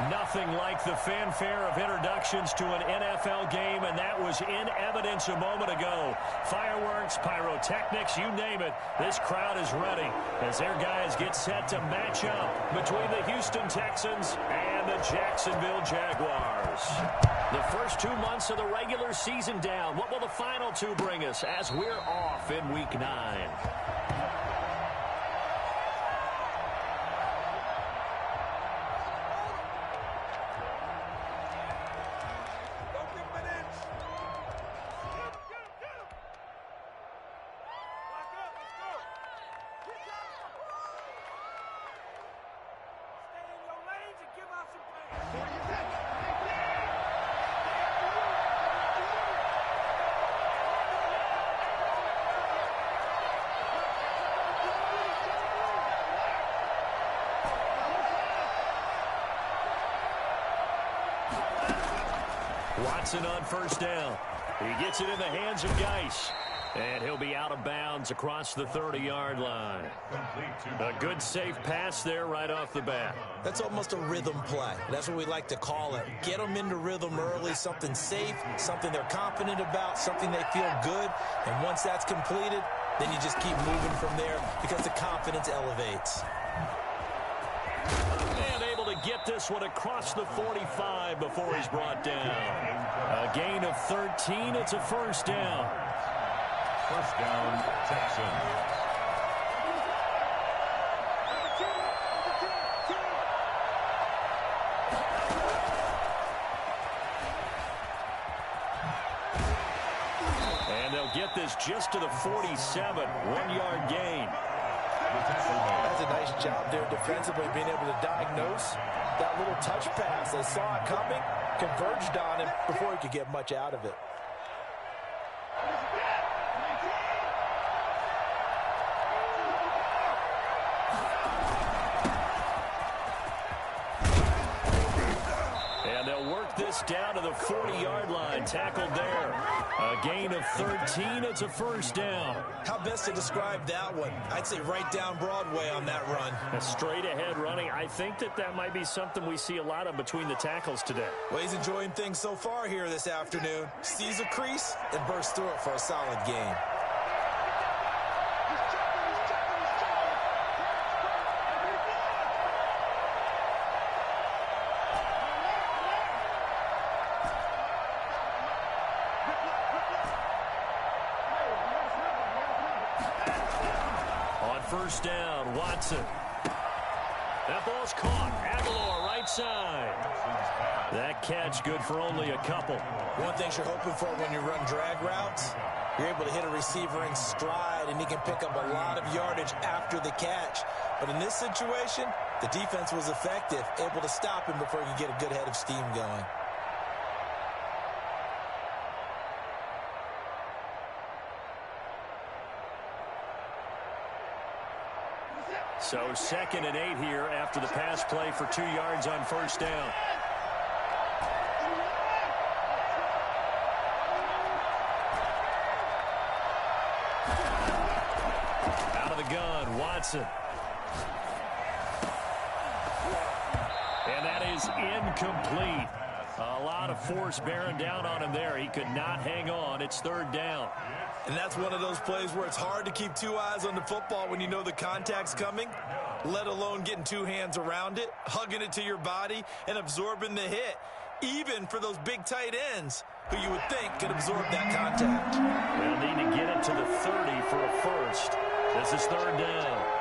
Nothing like the fanfare of introductions to an NFL game, and that was in evidence a moment ago. Fireworks, pyrotechnics, you name it. This crowd is ready as their guys get set to match up between the Houston Texans and the Jacksonville Jaguars. The first 2 months of the regular season down. What will the final two bring us as we're off in Week 9? Watson on first down. He gets it in the hands of Geis. And he'll be out of bounds across the 30-yard line. A good, safe pass there right off the bat. That's almost a rhythm play. That's what we like to call it. Get them into rhythm early, something safe, something they're confident about, something they feel good. And once that's completed, then you just keep moving from there because the confidence elevates. And able to get this one across the 45 before he's brought down. A gain of 13. It's a first down. First down, Texans. And they'll get this just to the 47. 1-yard gain. That's a nice job there defensively, being able to diagnose that little touch pass. They saw it coming, converged on him before he could get much out of it. This down to the 40-yard line, tackled there. A gain of 13, it's a first down. How best to describe that one? I'd say right down Broadway on that run. A straight ahead running. I think that might be something we see a lot of between the tackles today. Well, he's enjoying things so far here this afternoon. Sees a crease and bursts through it for a solid gain. First down, Watson. That ball's caught. Aguilar, right side. That catch good for only a couple. One thing you're hoping for when you run drag routes, you're able to hit a receiver in stride, and he can pick up a lot of yardage after the catch. But in this situation, the defense was effective, able to stop him before he could get a good head of steam going. So 2nd and 8 here after the pass play for 2 yards on first down. Out of the gun, Watson. And that is incomplete. A lot of force bearing down on him there. He could not hang on. It's 3rd down. And that's one of those plays where it's hard to keep 2 eyes on the football when you know the contact's coming, let alone getting 2 hands around it, hugging it to your body, and absorbing the hit, even for those big tight ends who you would think could absorb that contact. They'll need to get it to the 30 for a first. This is 3rd down.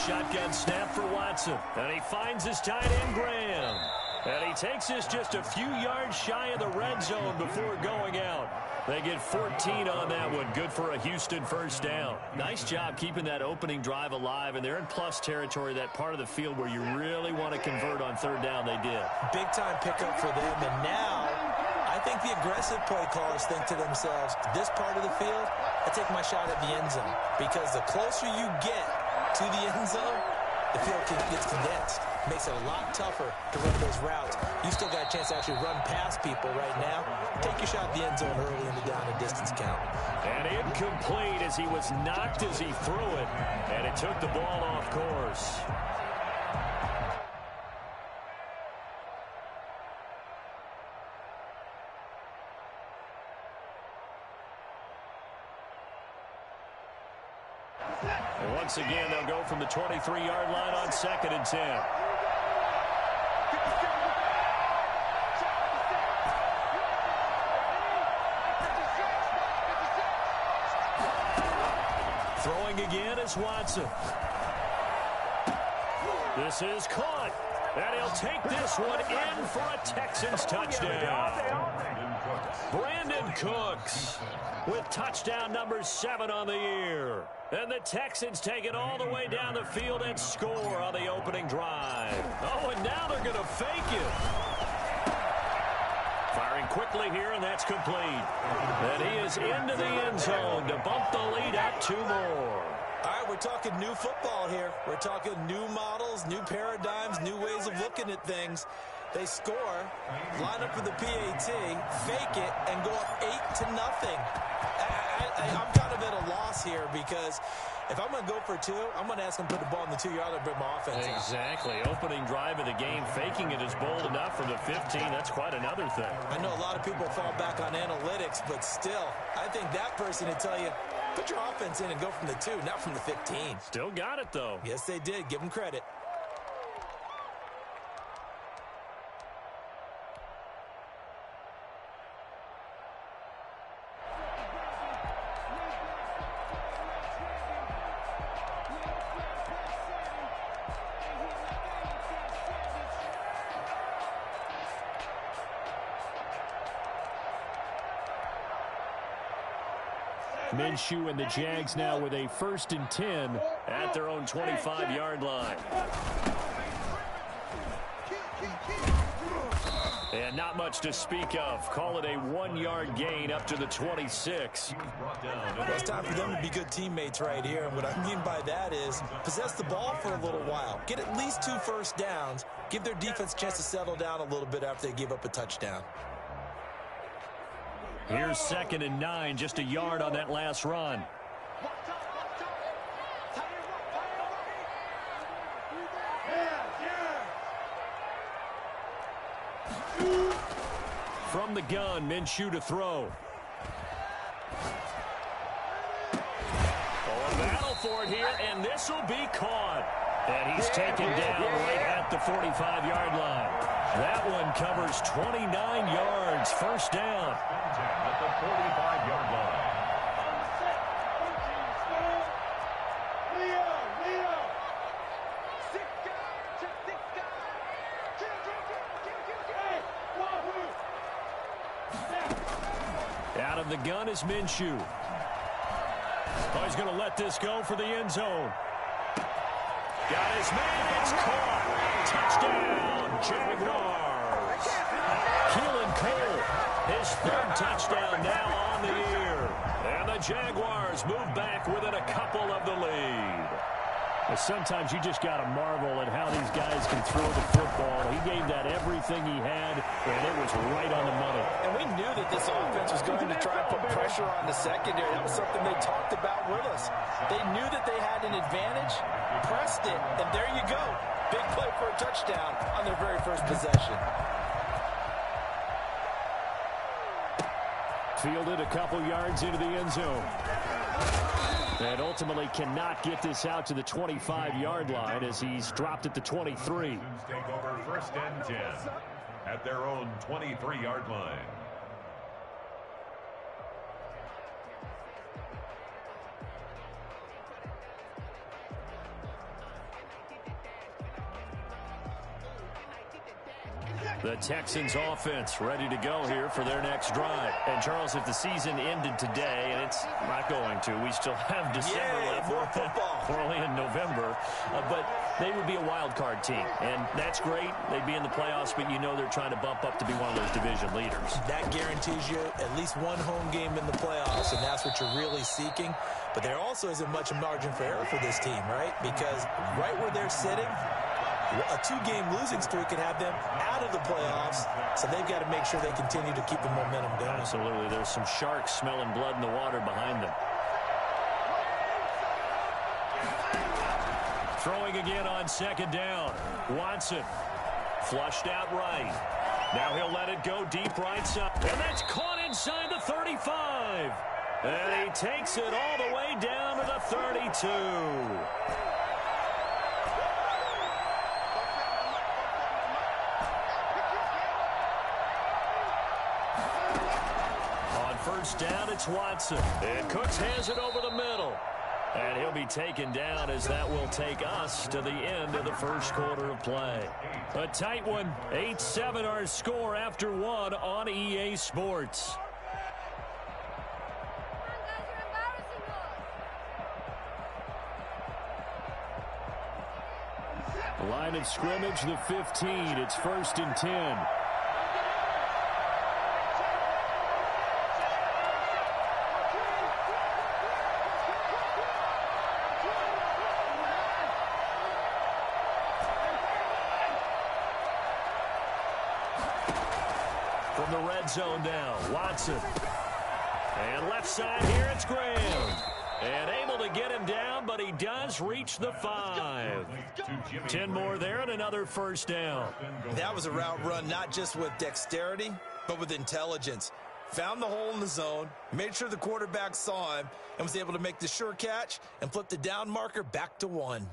Shotgun snap for Watson. And he finds his tight end, Graham. And he takes this just a few yards shy of the red zone before going out. They get 14 on that one. Good for a Houston first down. Nice job keeping that opening drive alive. And they're in plus territory, that part of the field where you really want to convert on 3rd down. They did. Big-time pickup for them. And now I think the aggressive play callers think to themselves, this part of the field, I take my shot at the end zone. Because the closer you get to the end zone, the field gets condensed. makes it a lot tougher to run those routes. You still got a chance to actually run past people right now. Take your shot at the end zone early in the down and distance count. And incomplete as he was knocked as he threw it, and it took the ball off course. And once again, they'll go from the 23-yard line on 2nd and 10. Throwing again is Watson. This is caught. And he'll take this one in for a Texans touchdown. Brandon Cooks with touchdown number 7 on the year. And the Texans take it all the way down the field and score on the opening drive. Oh, and now they're going to fake it. Firing quickly here, and that's complete. And he is into the end zone to bump the lead up 2 more. All right, we're talking new football here. We're talking new models, new paradigms, new ways of looking at things. They score, line up for the PAT, fake it, and go up 8-0. I'm kind of at a loss here because if I'm going to go for 2, I'm going to ask him to put the ball in the 2-yard line and bring my offense out. Exactly. Opening drive of the game, faking it is bold enough from the 15. That's quite another thing. I know a lot of people fall back on analytics, but still, I think that person would tell you, put your offense in and go from the 2, not from the 15. Still got it, though. Yes, they did. Give them credit. Minshew and the Jags now with a 1st and 10 at their own 25-yard line. And not much to speak of. Call it a 1-yard gain up to the 26. Well, it's time for them to be good teammates right here. And what I mean by that is possess the ball for a little while. Get at least 2 first downs. Give their defense a chance to settle down a little bit after they give up a touchdown. Here's 2nd and 9, just a yard on that last run. From the gun, Minshew to throw. Oh, a battle for it here, and this will be caught. And he's taken down right at the 45-yard line. That one covers 29 yards, 1st down. At the 45-yard line. Out of the gun is Minshew. Oh, he's going to let this go for the end zone. Got his man. It's caught. Touchdown, Jaguars. Keelan Cole, his 3rd touchdown now on the year. And the Jaguars move back within a couple of the lead. Well, sometimes you just got to marvel at how these guys can throw the football. He gave that everything he had, and it was right on the money. And we knew that this offense was going to try and put pressure on the secondary. That was something they talked about with us. They knew that they had an advantage, pressed it, and there you go. Big play for a touchdown on their very first possession. Fielded a couple yards into the end zone. And ultimately cannot get this out to the 25-yard line as he's dropped at the 23. Take over 1st and 10 at their own 23-yard line. The Texans offense ready to go here for their next drive. And Charles, if the season ended today, and it's not going to, we still have December left. More football. We're only in November. But they would be a wild card team. And that's great. They'd be in the playoffs, but you know they're trying to bump up to be one of those division leaders. That guarantees you at least one home game in the playoffs, and that's what you're really seeking. But there also isn't much margin for error for this team, right? Because right where they're sitting, A 2-game losing streak could have them out of the playoffs, so they've got to make sure they continue to keep the momentum going. Absolutely. There's some sharks smelling blood in the water behind them. Throwing again on second down. Watson flushed out right. Now he'll let it go deep right side. And that's caught inside the 35. And he takes it all the way down to the 32. On first down, it's Watson. And Cooks has it over the middle. And he'll be taken down as that will take us to the end of the first quarter of play. A tight one. 8-7 our score after one on EA Sports. Line of scrimmage, the 15. It's 1st and 10. From the red zone now, Watson. And left side here, it's Graham. And able to get him down, but he does reach the 5. 10 more there and another first down. That was a route run not just with dexterity, but with intelligence. Found the hole in the zone, made sure the quarterback saw him, and was able to make the sure catch and flip the down marker back to 1.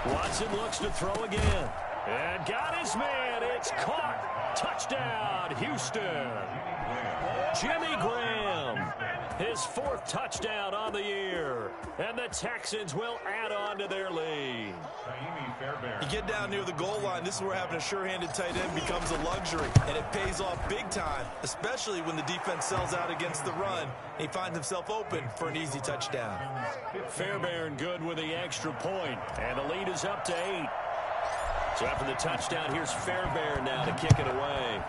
Watson looks to throw again. And got his man. It's caught. Touchdown, Houston. Jimmy Graham. His 4th touchdown on the year. And the Texans will add on to their lead. You get down near the goal line, this is where having a sure-handed tight end becomes a luxury. And it pays off big time, especially when the defense sells out against the run. And he finds himself open for an easy touchdown. Fairbairn good with the extra point. And the lead is up to 8. So after the touchdown, here's Fairbairn now to kick it away.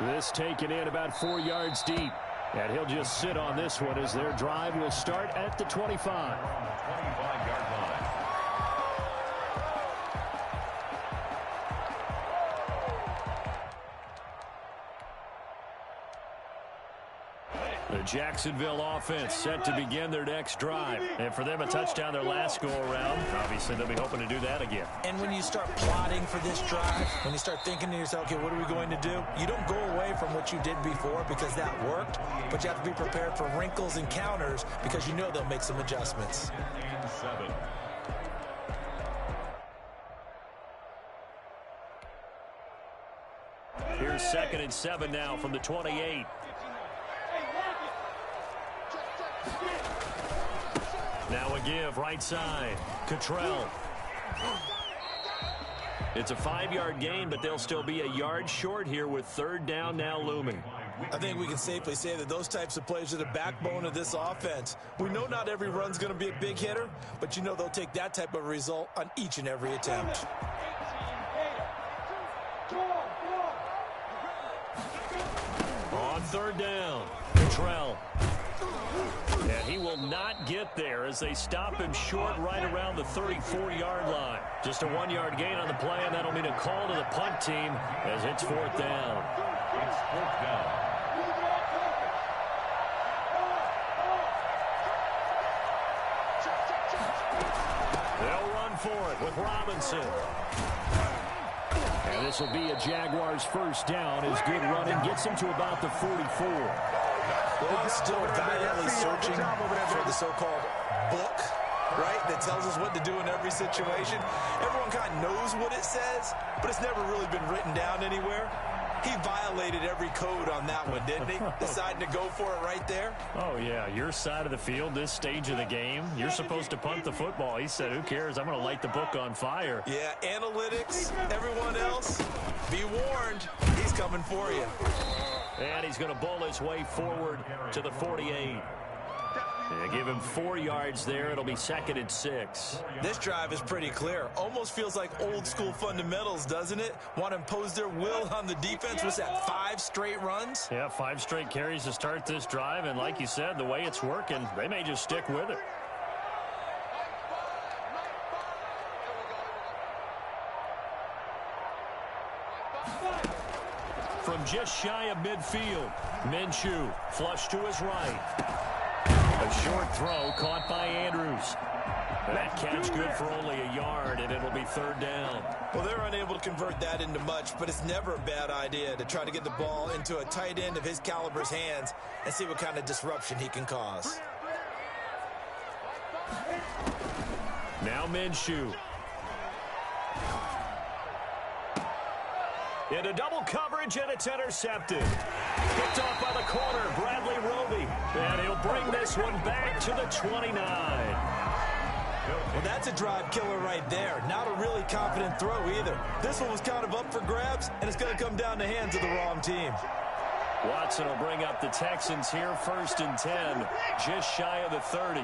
This taken in about 4 yards deep. And he'll just sit on this one as their drive will start at the 25. 25-yard line. The Jacksonville offense set to begin their next drive. And for them, a touchdown their last go-around. Obviously, they'll be hoping to do that again. And when you start plotting for this drive, when you start thinking to yourself, okay, what are we going to do? You don't go away from what you did before because that worked, but you have to be prepared for wrinkles and counters because you know they'll make some adjustments. 7. Here's 2nd and 7 now from the 28. Now a give, right side. Cottrell. It's a 5-yard gain, but they'll still be a yard short here with 3rd down now looming. I think we can safely say that those types of plays are the backbone of this offense. We know not every run's going to be a big hitter, but you know they'll take that type of result on each and every attempt. On 3rd down, Cottrell. And he will not get there as they stop him short right around the 34-yard line. Just a 1-yard gain on the play, and that'll mean a call to the punt team as it's 4th down. It's 4th down. They'll run for it with Robinson. And this will be a Jaguars first down as good running gets him to about the 44. Well, still valiantly searching for the so-called book, right, that tells us what to do in every situation. Everyone kind of knows what it says, but it's never really been written down anywhere. He violated every code on that one, didn't he? Deciding to go for it right there. Oh, yeah, your side of the field, this stage of the game, you're supposed to punt the football. He said, who cares? I'm going to light the book on fire. Yeah, analytics, everyone else, be warned, he's coming for you. And he's going to bowl his way forward to the 48. They give him 4 yards there. It'll be 2nd and 6. This drive is pretty clear. Almost feels like old school fundamentals, doesn't it? Want to impose their will on the defense. Was that 5 straight runs? Yeah, 5 straight carries to start this drive. And like you said, the way it's working, they may just stick with it. From just shy of midfield, Minshew flush to his right. A short throw caught by Andrews. That catch good for only a yard, and it'll be 3rd down. Well, they're unable to convert that into much, but it's never a bad idea to try to get the ball into a tight end of his caliber's hands and see what kind of disruption he can cause. Now Minshew. Into double coverage, and it's intercepted. Picked off by the corner, Bradley Roby. And he'll bring this one back to the 29. Well, that's a drive killer right there. Not a really confident throw either. This one was kind of up for grabs, and it's going to come down the hands of the wrong team. Watson will bring up the Texans here, 1st and 10, just shy of the 30.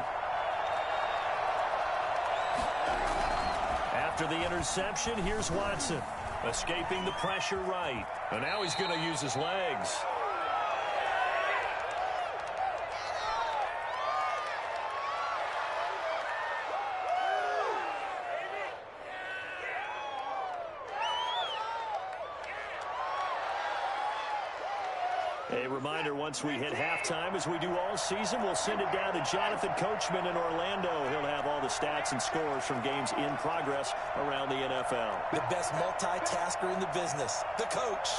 After the interception, here's Watson. Escaping the pressure right. And now he's going to use his legs. A reminder, once we hit halftime, as we do all season, we'll send it down to Jonathan Coachman in Orlando. He'll have all the stats and scores from games in progress around the NFL. The best multitasker in the business, the coach.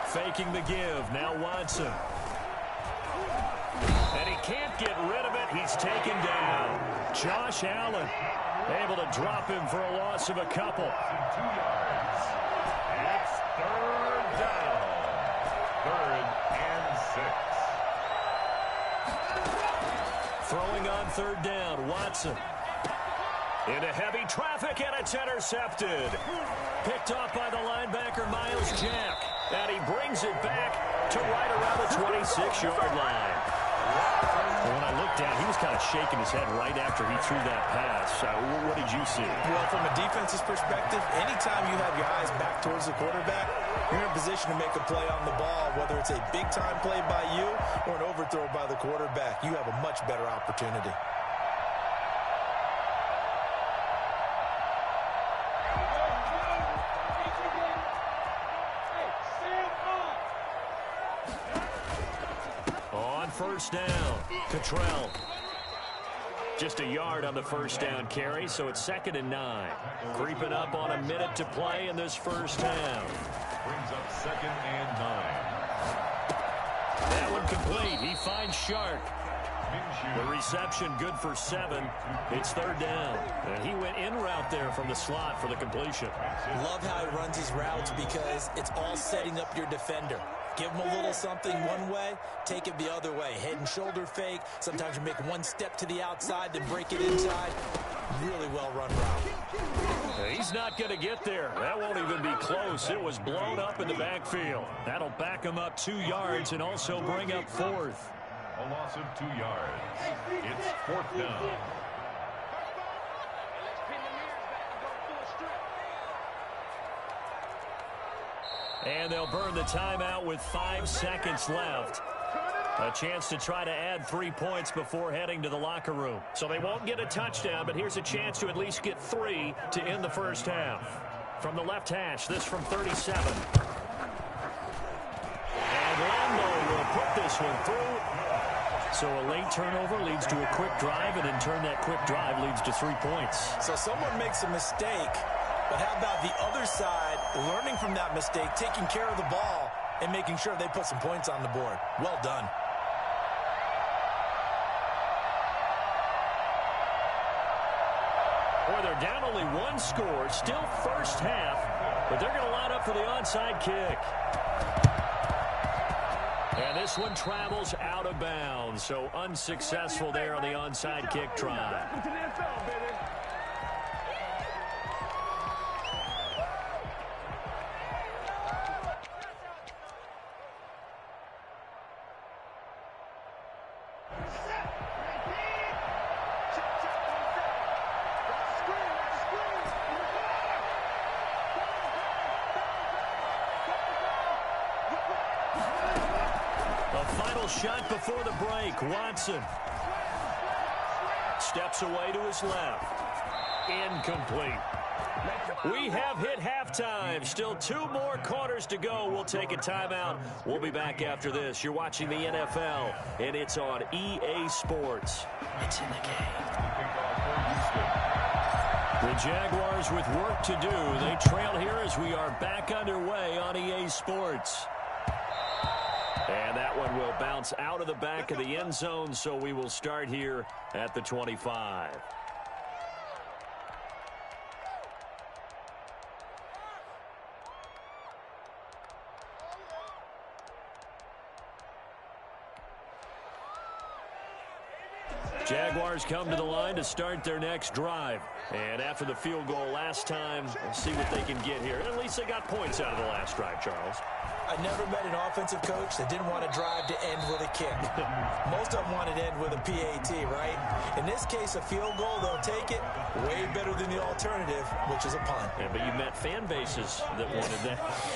Faking the give, now Watson. And he can't get rid of it. He's taken down. Josh Allen able to drop him for a loss of a couple. 2 yards. It's 3rd down. 3rd and 6. Throwing on 3rd down, Watson. Into heavy traffic, and it's intercepted. Picked off by the linebacker, Miles Jack. And he brings it back to right around the 26-yard line. When I looked down, he was kind of shaking his head right after he threw that pass. What did you see? Well, from a defense's perspective, anytime you have your eyes back towards the quarterback, you're in a position to make a play on the ball, whether it's a big-time play by you or an overthrow by the quarterback. You have a much better opportunity. On 1st down, Cottrell. Just a yard on the 1st down carry, so it's 2nd and 9. Creeping up on a minute to play in this 1st half. Brings up 2nd and 9. That one complete. He finds Shark. The reception good for 7. It's 3rd down. And he went in route there from the slot for the completion. Love how he runs his routes because it's all setting up your defender. Give him a little something one way, take it the other way. Head and shoulder fake. Sometimes you make one step to the outside, then break it inside. Really well-run route. He's not going to get there. That won't even be close. It was blown up in the backfield. That'll back him up 2 yards and also bring up 4th. A loss of 2 yards. It's 4th down. And they'll burn the timeout with 5 seconds left. A chance to try to add 3 points before heading to the locker room. So they won't get a touchdown, but here's a chance to at least get 3 to end the 1st half. From the left hash, this from 37. And Lambo will put this one through. So a late turnover leads to a quick drive, and in turn that quick drive leads to 3 points. So someone makes a mistake, but how about the other side, learning from that mistake, taking care of the ball, and making sure they put some points on the board. Well done. Boy, they're down only 1 score, still 1st half, but they're going to line up for the onside kick. And this one travels out of bounds, so unsuccessful there on the onside kick try. shot before the break. Watson steps away to his left. Incomplete. We have hit halftime. Still 2 more quarters to go. We'll take a timeout. We'll be back after this. You're watching the NFL, and it's on EA Sports. It's in the game. The Jaguars with work to do. They trail here as we are back underway on EA Sports. And that one will bounce out of the back of the end zone, so we will start here at the 25. Jaguars come to the line to start their next drive. And after the field goal last time, we'll see what they can get here. At least they got points out of the last drive, Charles. I never met an offensive coach that didn't want to drive to end with a kick. Most of them wanted to end with a PAT, right? In this case, a field goal, they'll take it. Way better than the alternative, which is a punt. Yeah, but you met fan bases that wanted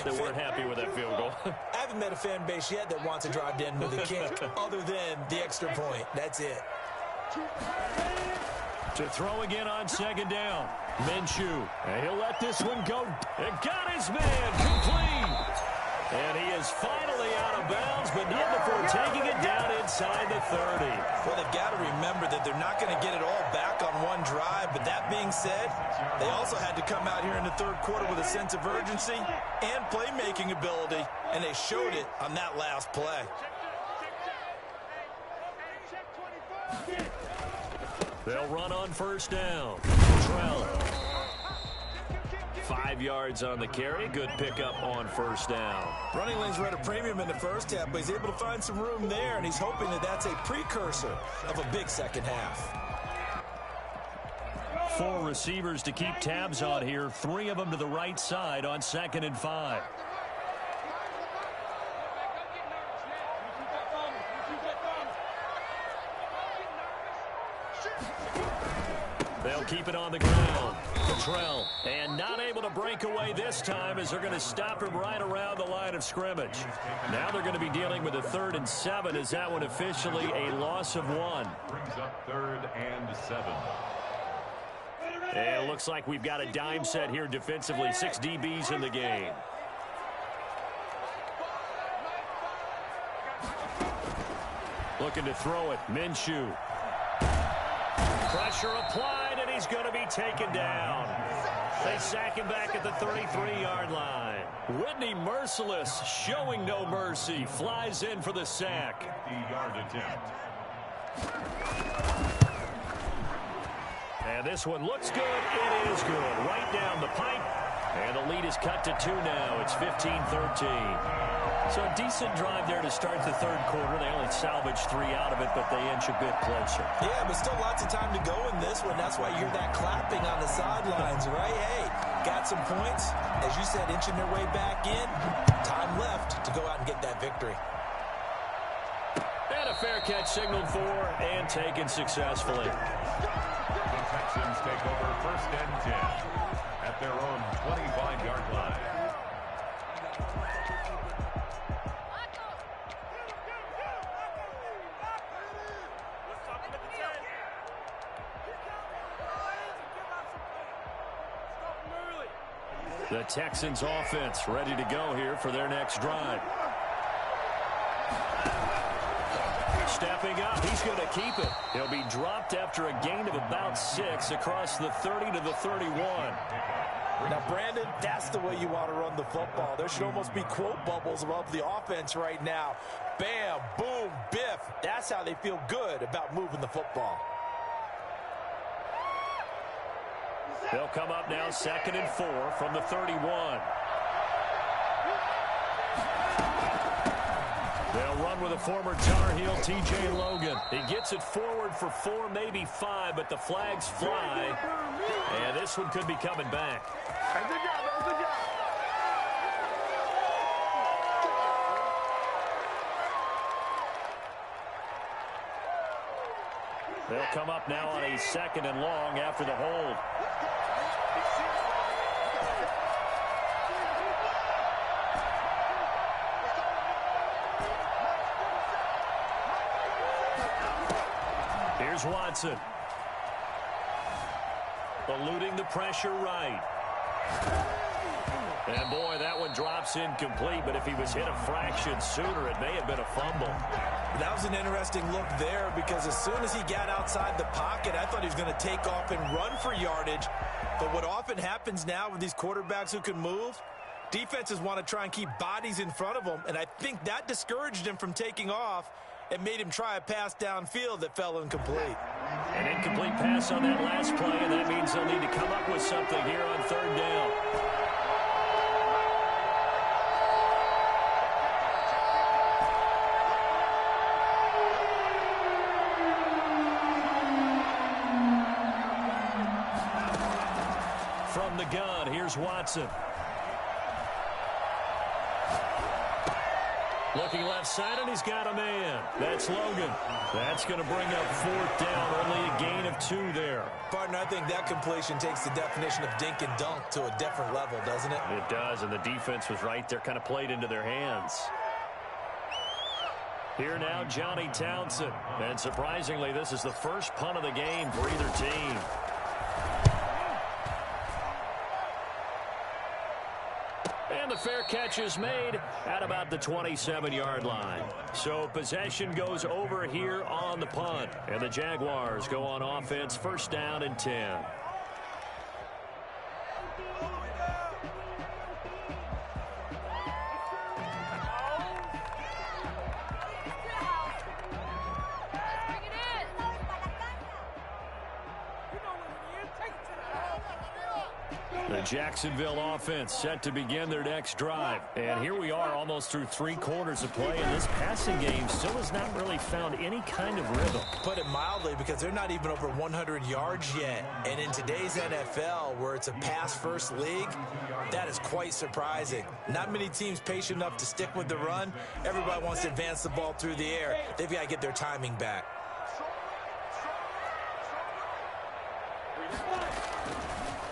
that weren't happy with that field goal. I haven't met a fan base yet that wants to drive to end with a kick, other than the extra point. That's it. To throw again on second down. Minshew. And he'll let this one go. And got his man complete. And he is finally out of bounds, but not before taking it down inside the 30. Well, they've got to remember that they're not going to get it all back on one drive. But that being said, they also had to come out here in the third quarter with a sense of urgency and playmaking ability. And they showed it on that last play. They'll run on first down. Trell. 5 yards on the carry. Good pickup on first down. Running lanes were at a premium in the first half, but he's able to find some room there, and he's hoping that that's a precursor of a big second half. 4 receivers to keep tabs on here. 3 of them to the right side on 2nd and 5. They'll keep it on the ground. Cottrell, and not able to break away this time as they're going to stop him right around the line of scrimmage. Now they're going to be dealing with a 3rd and 7. Is that one officially a loss of 1? Brings up 3rd and 7. And it looks like we've got a dime set here defensively. 6 DBs in the game. Looking to throw it. Minshew. Pressure applied, and he's going to be taken down. They sack him back at the 33-yard line. Whitney Merciless showing no mercy. Flies in for the sack. 50-yard attempt. And this one looks good. It is good. Right down the pipe. And the lead is cut to 2 now. It's 15-13. So a decent drive there to start the third quarter. They only salvaged 3 out of it, but they inch a bit closer. Yeah, but still lots of time to go in this one. That's why you're that clapping on the sidelines, right? Hey, got some points. As you said, inching their way back in. Time left to go out and get that victory. And a fair catch signaled for and taken successfully. The Texans take over 1st and 10 at their own 25-yard line. The Texans offense ready to go here for their next drive. Stepping up, he's going to keep it. He'll be dropped after a gain of about 6 across the 30 to the 31. Now, Brandon, that's the way you want to run the football. There should almost be quote bubbles above the offense right now. Bam, boom, biff. That's how they feel good about moving the football. They'll come up now 2nd and 4 from the 31. They'll run with a former Tar Heel, T.J. Logan. He gets it forward for 4, maybe 5, but the flags fly. And this one could be coming back. Good job, good job. They'll come up now on a 2nd and long after the hold. Here's Watson. Eluding the pressure right. And, boy, that one drops incomplete, but if he was hit a fraction sooner, it may have been a fumble. That was an interesting look there because as soon as he got outside the pocket, I thought he was going to take off and run for yardage. But what often happens now with these quarterbacks who can move, defenses want to try and keep bodies in front of them, and I think that discouraged him from taking off and made him try a pass downfield that fell incomplete. An incomplete pass on that last play, and that means they'll need to come up with something here on third down. From the gun, here's Watson. Looking left side, and he's got a man. That's Logan. That's going to bring up fourth down. Only a gain of 2 there. Partner, I think that completion takes the definition of dink and dunk to a different level, doesn't it? It does, and the defense was right there, kind of played into their hands. Here now, Johnny Townsend. And surprisingly, this is the first punt of the game for either team. And the fair catch is made at about the 27-yard line. So possession goes over here on the punt. And the Jaguars go on offense, first down and 10. The Jacksonville offense set to begin their next drive. And here we are almost through 3 quarters of play, and this passing game still has not really found any kind of rhythm. Put it mildly, because they're not even over 100 yards yet. And in today's NFL, where it's a pass-first league, that is quite surprising. Not many teams patient enough to stick with the run. Everybody wants to advance the ball through the air. They've got to get their timing back.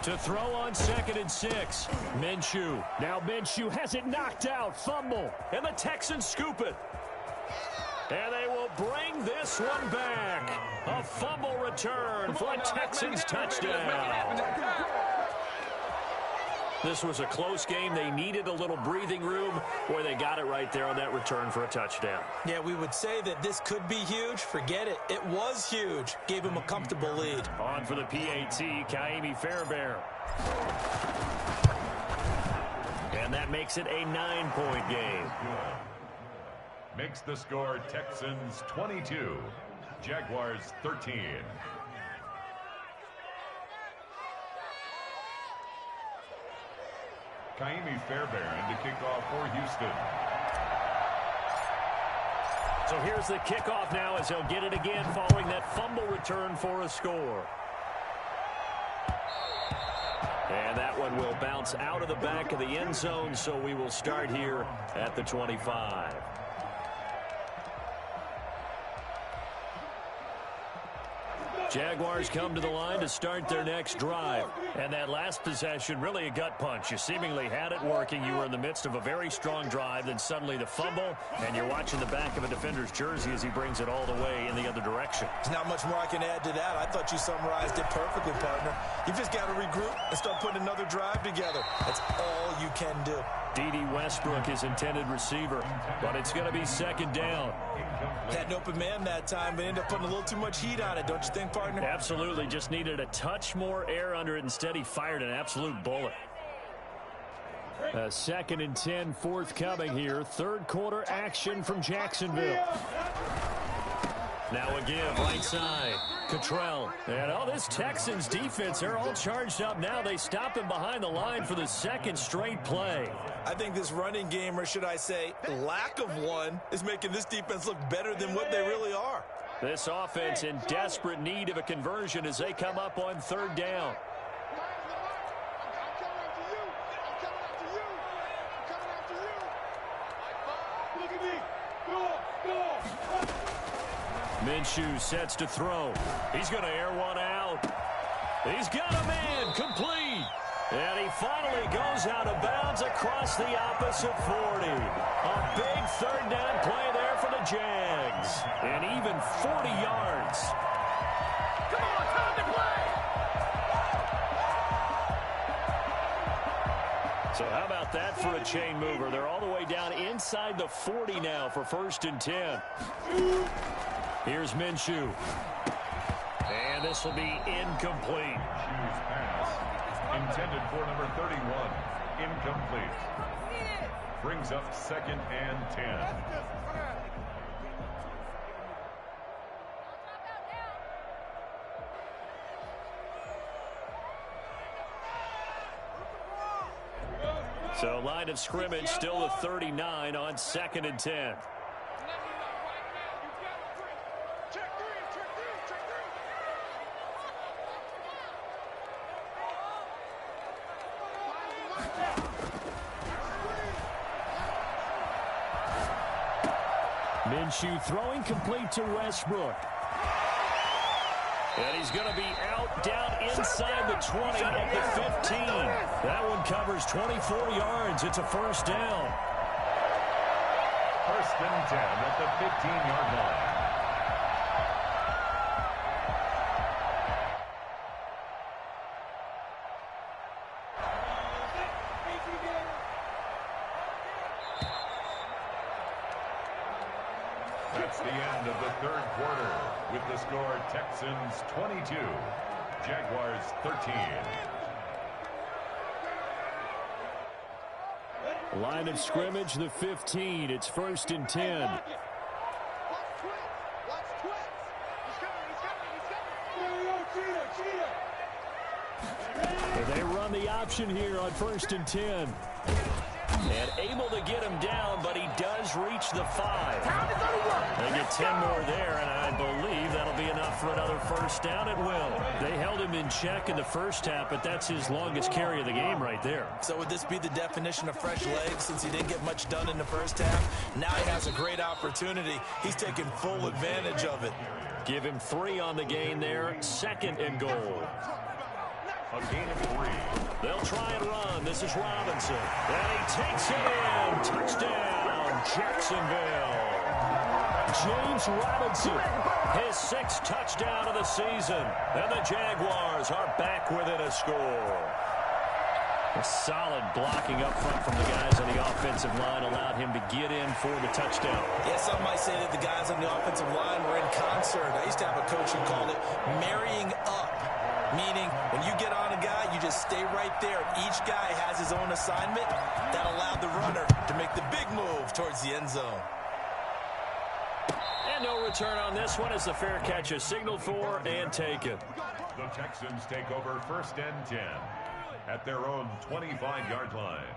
To throw on 2nd and 6. Minshew. Now Minshew has it knocked out. Fumble. And the Texans scoop it. And they will bring this one back. A fumble return for a Texans touchdown. This was a close game. They needed a little breathing room. Boy, they got it right there on that return for a touchdown. Yeah, we would say that this could be huge. Forget it. It was huge. Gave him a comfortable lead. On for the PAT, Kaimi Fairbairn. And that makes it a 9-point game. Makes the score Texans 22, Jaguars 13. Kaimi Fairbairn to kick off for Houston. So here's the kickoff now as he'll get it again following that fumble return for a score. And that one will bounce out of the back of the end zone, so we will start here at the 25. Jaguars come to the line to start their next drive. And that last possession, really a gut punch. You seemingly had it working. You were in the midst of a very strong drive. Then suddenly the fumble, and you're watching the back of a defender's jersey as he brings it all the way in the other direction. There's not much more I can add to that. I thought you summarized it perfectly, partner. You've just got to regroup and start putting another drive together. That's all you can do. D.D. Westbrook is intended receiver, but it's going to be 2nd down. Had an open man that time, but ended up putting a little too much heat on it, don't you think, partner? Absolutely. Just needed a touch more air under it. Instead, he fired an absolute bullet. 2nd and 10 forthcoming here. 3rd quarter action from Jacksonville. Now again, right side, Cottrell. And this Texans defense, they're all charged up now. They stop him behind the line for the 2nd straight play. I think this running game, or should I say lack of one, is making this defense look better than what they really are. This offense in desperate need of a conversion as they come up on 3rd down. Minshew sets to throw. He's going to air one out. He's got a man, complete. And he finally goes out of bounds across the opposite 40. A big 3rd down play there for the Jags. And even 40 yards. So how about that for a chain mover? They're all the way down inside the 40 now for 1st and 10. Here's Minshew. And this will be incomplete. Minshew's pass intended for number 31. Incomplete. Brings up 2nd and 10. So line of scrimmage still the 39 on 2nd and 10. Minshew throwing complete to Westbrook. And he's going to be out down inside the 20 at the 15. That one covers 24 yards. It's a 1st down. 1st and 10 at the 15-yard line. That's the end of the 3rd quarter with the score Texans 22, Jaguars 13. Line of scrimmage, the 15. It's 1st and 10. They run the option here on 1st and 10. And able to get him down, but he does reach the 5. They get 10 more there, and I believe that'll be enough for another 1st down. It will. They held him in check in the 1st half, but that's his longest carry of the game right there. So would this be the definition of fresh legs since he didn't get much done in the 1st half? Now he has a great opportunity. He's taking full advantage of it. Give him 3 on the gain there. 2nd and goal. A gain of 3. They'll try and run. This is Robinson. And he takes it in. Touchdown, Jacksonville. James Robinson, his 6th touchdown of the season. And the Jaguars are back within a score. A solid blocking up front from the guys on the offensive line allowed him to get in for the touchdown. Yeah, some might say that the guys on the offensive line were in concert. I used to have a coach who called it marrying up. Meaning, when you get on a guy, you just stay right there. Each guy has his own assignment. That allowed the runner to make the big move towards the end zone. And no return on this one as the fair catch is signaled for and taken. The Texans take over 1st and 10 at their own 25-yard line.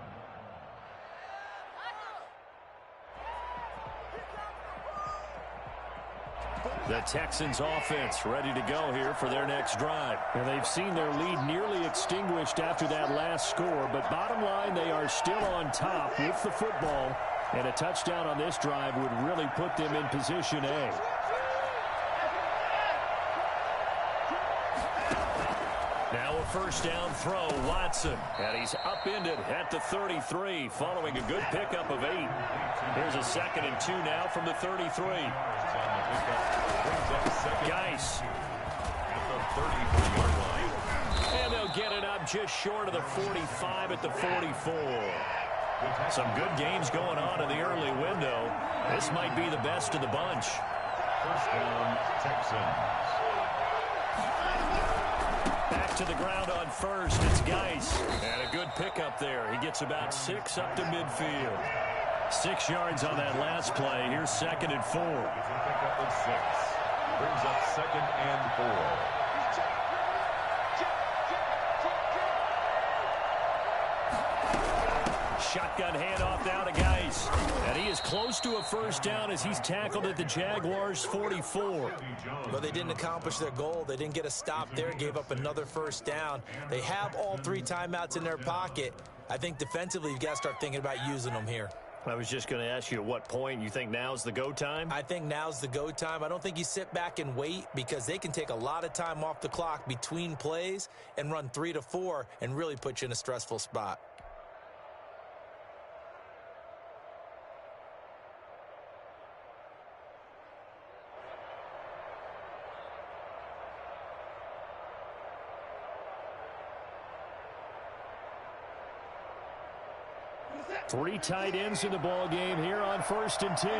The Texans offense ready to go here for their next drive. And they've seen their lead nearly extinguished after that last score, but bottom line, they are still on top with the football, and a touchdown on this drive would really put them in position A. Now a 1st down throw, Watson, and he's upended at the 33 following a good pickup of 8. Here's a 2nd and 2 now from the 33. Geis. And they'll get it up just short of the 45 at the 44. Some good games going on in the early window. This might be the best of the bunch. 1st down, Texans. Back to the ground on 1st. It's Geis. And a good pickup there. He gets about 6 up to midfield. 6 yards on that last play. Here's 2nd and 4. Pickup of 6. Brings up 2nd and 4. Shotgun handoff now to Geis. And he is close to a 1st down as he's tackled at the Jaguars' 44. But they didn't accomplish their goal. They didn't get a stop there. Gave up another 1st down. They have all 3 timeouts in their pocket. I think defensively you've got to start thinking about using them here. I was just going to ask you at what point you think now's the go time? I think now's the go time. I don't think you sit back and wait because they can take a lot of time off the clock between plays and run 3 to 4 and really put you in a stressful spot. Three tight ends in the ball game here on 1st and 10.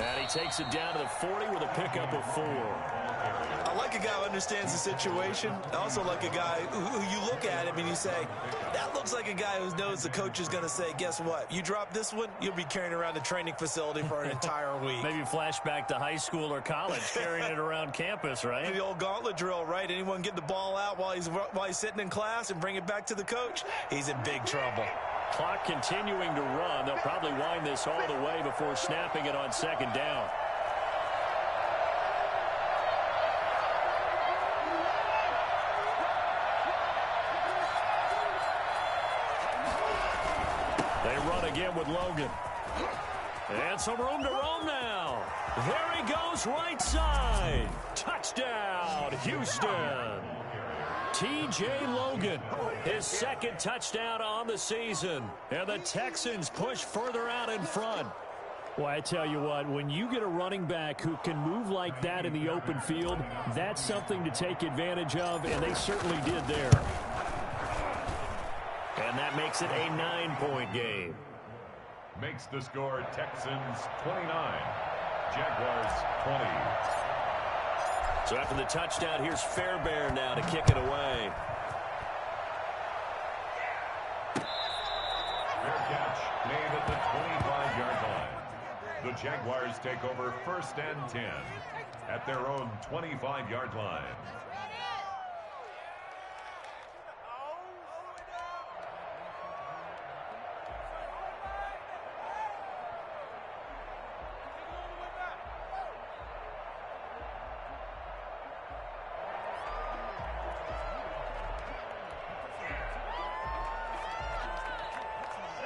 And he takes it down to the 40 with a pickup of 4. I like a guy who understands the situation. I also like a guy who you look at him and you say, that looks like a guy who knows the coach is going to say, guess what? You drop this one, you'll be carrying around the training facility for an entire week. Maybe flashback to high school or college, carrying it around campus, right? The old gauntlet drill, right? Anyone get the ball out while he's sitting in class and bring it back to the coach? He's in big trouble. Clock continuing to run. They'll probably wind this all the way before snapping it on 2nd down. They run again with Logan. And some room to roam now. There he goes, right side. Touchdown, Houston. T.J. Logan, his 2nd touchdown on the season. And the Texans push further out in front. Well, I tell you what, when you get a running back who can move like that in the open field, that's something to take advantage of, and they certainly did there. And that makes it a 9-point game. Makes the score Texans 29, Jaguars 20. So after the touchdown, here's Fairbairn now to kick it away. Fair catch made at the 25-yard line. The Jaguars take over 1st and 10 at their own 25-yard line.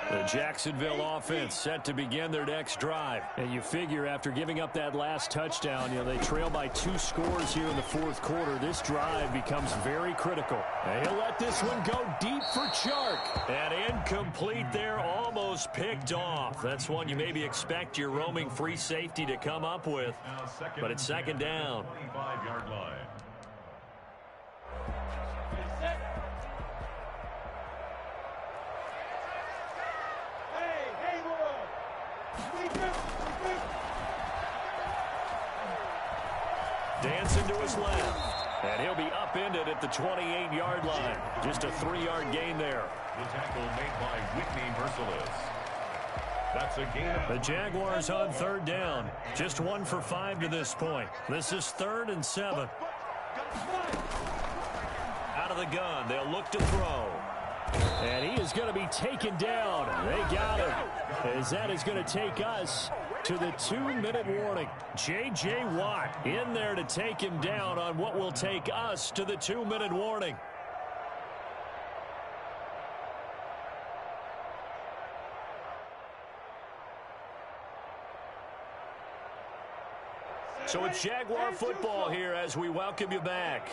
The Jacksonville offense set to begin their next drive. And you figure after giving up that last touchdown, they trail by 2 scores here in the 4th quarter. This drive becomes very critical. And he'll let this one go deep for Chark. And incomplete there, almost picked off. That's one you maybe expect your roaming free safety to come up with. But it's 2nd down. 25-yard line. Dancing to his left. And he'll be upended at the 28-yard line. Just a 3-yard gain there. The tackle made by Whitney Merciless. That's a gain. The Jaguars on 3rd down. Just 1 for 5 to this point. This is 3rd and 7. Out of the gun. They'll look to throw. And he is going to be taken down. They got him. As that is going to take us to the 2-minute warning. J.J. Watt in there to take him down on what will take us to the 2-minute warning. So it's Jaguar football here as we welcome you back.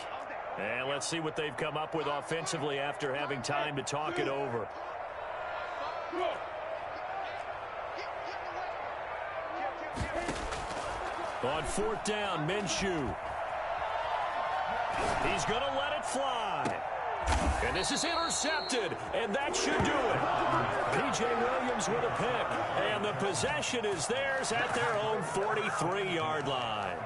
And let's see what they've come up with offensively after having time to talk it over. On 4th down, Minshew. He's going to let it fly. And this is intercepted, and that should do it. P.J. Williams with a pick, and the possession is theirs at their own 43-yard line.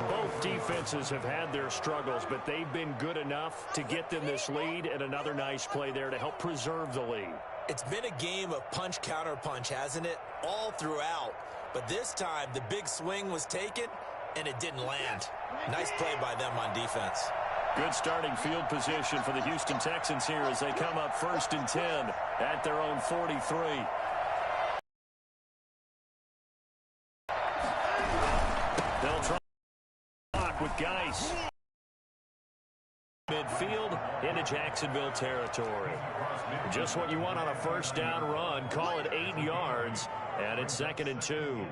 Both defenses have had their struggles, but they've been good enough to get them this lead, and another nice play there to help preserve the lead. It's been a game of punch-counter-punch, hasn't it? All throughout. But this time, the big swing was taken, and it didn't land. Nice play by them on defense. Good starting field position for the Houston Texans here as they come up 1st and 10 at their own 43. They'll try block with Geis. Midfield into Jacksonville territory. Just what you want on a 1st down run. Call it 8 yards, and it's 2nd and 2.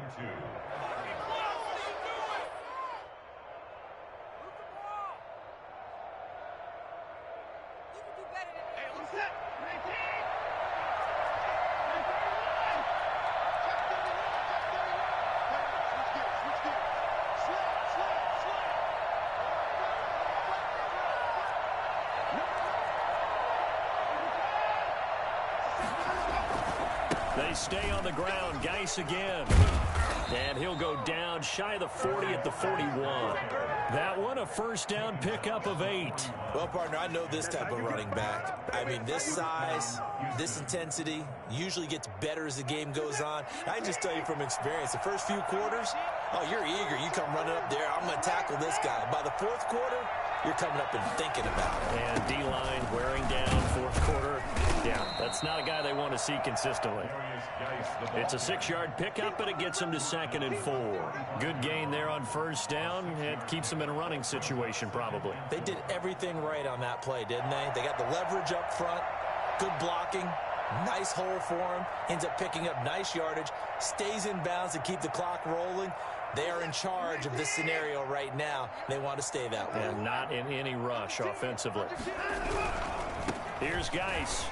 They stay on the ground. Geis again. And he'll go down shy of the 40 at the 41. That one a first down pickup of 8. Well, partner, I know this type of running back. I mean, this size, this intensity usually gets better as the game goes on. I can just tell you from experience, the first few quarters, oh, you're eager. You come running up there. I'm going to tackle this guy. By the fourth quarter, you're coming up and thinking about it. And D-line wearing down fourth quarter. Yeah, that's not a guy they want to see consistently. It's a 6-yard pickup, but it gets them to 2nd and 4. Good gain there on first down. It keeps them in a running situation probably. They did everything right on that play, didn't they? They got the leverage up front, good blocking, nice hole for him, ends up picking up nice yardage, stays in bounds to keep the clock rolling. They are in charge of this scenario right now. They want to stay that way. And not in any rush offensively. Here's Geis.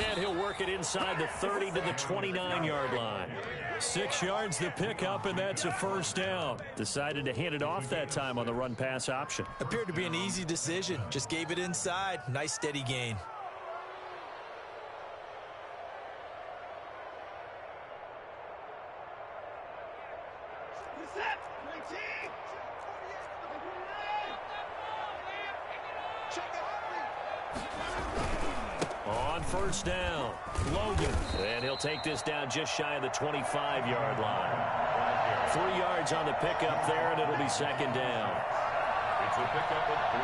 And he'll work it inside the 30 to the 29-yard line. 6 yards the pickup, and that's a first down. Decided to hand it off that time on the run-pass option. Appeared to be an easy decision. Just gave it inside. Nice steady gain. On first down, Logan. And he'll take this down just shy of the 25-yard line. 3 yards on the pickup there, and it'll be 2nd down. It's a pickup of 3.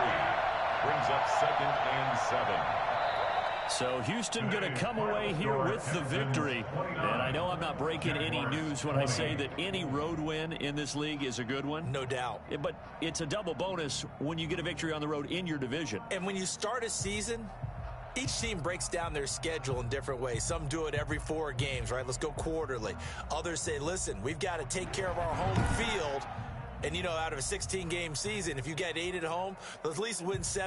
Brings up 2nd and 7. So Houston going to come away here with the victory. And I know I'm not breaking any news when I say that any road win in this league is a good one. No doubt. But it's a double bonus when you get a victory on the road in your division. And when you start a season, each team breaks down their schedule in different ways. Some do it every 4 games, right? Let's go quarterly. Others say, listen, we've got to take care of our home field. And, you know, out of a 16-game season, if you get 8 at home, let's at least win 7.